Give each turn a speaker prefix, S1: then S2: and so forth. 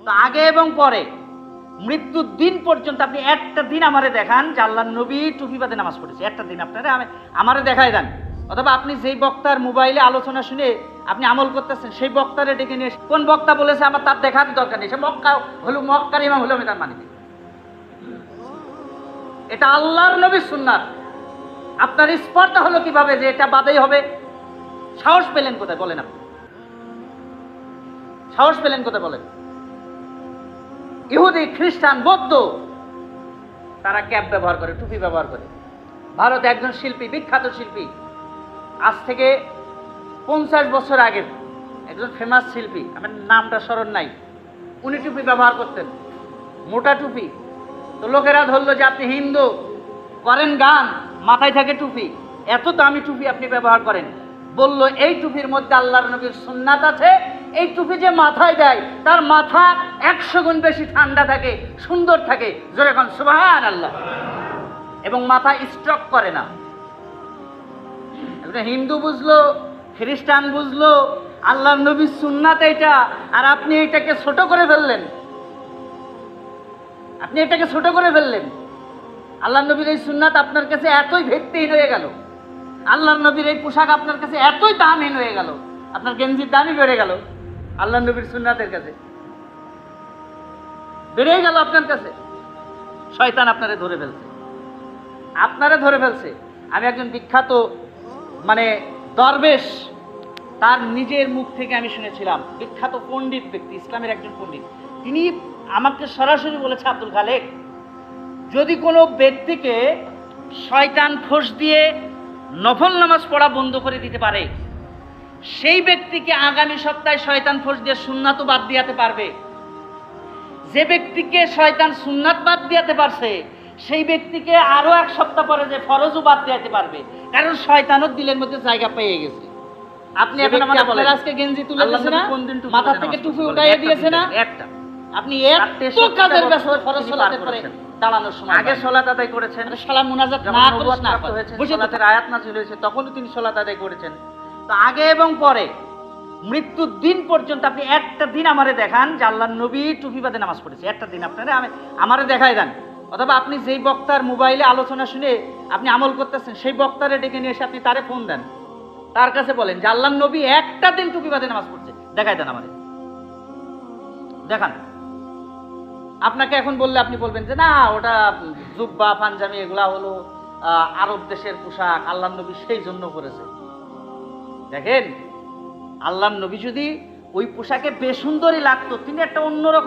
S1: তো আগে এবং পরে মৃত্যুর দিন পর্যন্ত আপনি একটা দিন আমারে দেখান যে আল্লাহর নবী টুপি বাদে নামাজ পড়েছে, একটা দিন আপনারা আমারে দেখাই দেন। অথবা আপনি যেই বক্তার মোবাইলে আলোচনা শুনে আপনি আমল করতেছেন সেই বক্তারে ডেকে নিয়ে কোন বক্তা বলেছে আমার তার দেখার দরকার নেই, সে মক্কার ইমাম হলো, আমি তার মানি না। এটা আল্লাহর নবীর সুন্নাত। আপনার স্পর্ধা হলো কিভাবে যে এটা বাদেই হবে? সাহস পেলেন কোথায় বলেন? আপনি সাহস পেলেন কোথায় বলেন? ইহুদি, খ্রিস্টান, বৌদ্ধ তারা ক্যাপ ব্যবহার করে, টুপি ব্যবহার করে। ভারতে একজন শিল্পী, বিখ্যাত শিল্পী, আজ থেকে 50 বছর আগে একজন ফেমাস শিল্পী, আমার নামটা স্মরণ নাই, উনি টুপি ব্যবহার করতেন, মোটা টুপি। তো লোকেরা ধরলো যে আপনি হিন্দু, করেন গান, মাথায় থাকে টুপি, এত দামি টুপি আপনি ব্যবহার করেন। বলল এই টুপির মধ্যে আল্লাহর নবীর সুন্নাত আছে, এই টুপি যে মাথায় দেয় তার মাথা 100 গুণ বেশি ঠান্ডা থাকে, সুন্দর থাকে, জোরে কোন সুবহানাল্লাহ, এবং মাথা স্ট্রোক করে না। একটা হিন্দু বুঝলো, খ্রিস্টান বুঝলো আল্লাহর নবীর সুন্নাত এটা, আর আপনি এটাকে ছোট করে ফেললেন। আপনি এটাকে ছোট করে ফেললেন। আল্লাহর নবীর এই সুন্নাত আপনার কাছে এতই ভিত্তিহীন হয়ে গেল, আল্লাহর নবীর এই পোশাক আপনার কাছে এতই দামহীন হয়ে গেল, আপনার গেঞ্জির দামই বেড়ে গেল আল্লাহর নবীর সুন্নাতের কাছে, বেড়ে গেল আপনার কাছে। শয়তান আপনারে ধরে ফেলছে, আপনারে ধরে ফেলছে। আমি একজন বিখ্যাত দরবেশ, তার নিজের মুখ থেকে আমি শুনেছিলাম, বিখ্যাত পণ্ডিত ব্যক্তি, ইসলামের একজন পণ্ডিত, তিনি আমাকে সরাসরি বলেছে, আব্দুল খালেক, যদি কোনো ব্যক্তিকে শয়তান ফোঁস দিয়ে নফল নামাজ পড়া বন্ধ করে দিতে পারে, সেই ব্যক্তিকে আগামী সপ্তাহে শয়তান ফোঁস দিয়ে সুন্নাতও বাদ দিয়াতে পারবে। যে ব্যক্তিকে শয়তান সুন্নাত বাদ দিয়াতে পারছে, সেই ব্যক্তিকে আরো 1 সপ্তাহ পরে যে ফরজও বাদ দিয়াতে পারবে, কারণ শয়তানও দিলের মধ্যে জায়গা পেয়ে গেছে। আপনি এখন আমাদের আজকে গেঞ্জি তুলে দিয়েছেন না, মাথা থেকে টুপি উঠাইয়ে দিয়েছে না, আপনি এত কাজের ব্যস্ত ফরজ সালাতের পরে দাঁড়ানোর সময় আগে সালাত আদায় করেছেন, সালাম মুনাজাত না করেছেন, না হয়েছে সালাতের আয়াত নাযিল হয়েছে তখনও তিনি সালাত আদায় করেছেন। তো আগে এবং পরে মৃত্যুর দিন পর্যন্ত আপনি একটা দিন আমারে দেখান যে আল্লাহর নবী টুপি বাদে নামাজ পড়েছে, একটা দিন আপনারা আমারে দেখাই দেন। অথবা আপনি যেই বক্তার মোবাইলে আলোচনা শুনে আপনি আমল করতেছেন সেই বক্তারে ডেকে নিয়ে এসে আপনি তারে ফোন দেন, তার কাছে বলেন যে আল্লাহর নবী একটা দিন টুপি বাদে নামাজ পড়ছে, দেখাই দেন আমারে, দেখান। আপনাকে এখন বললে আপনি বলবেন যে না, ওটা জুব্বা পাঞ্জাবি এগুলা হলো আরব দেশের পোশাক, আল্লাহর নবী সেই জন্য করেছে। দেখেন, আল্লাহর নবী যদি ওই পোশাকে বেসুন্দরী লাগতো, তিনি একটা অন্যরকম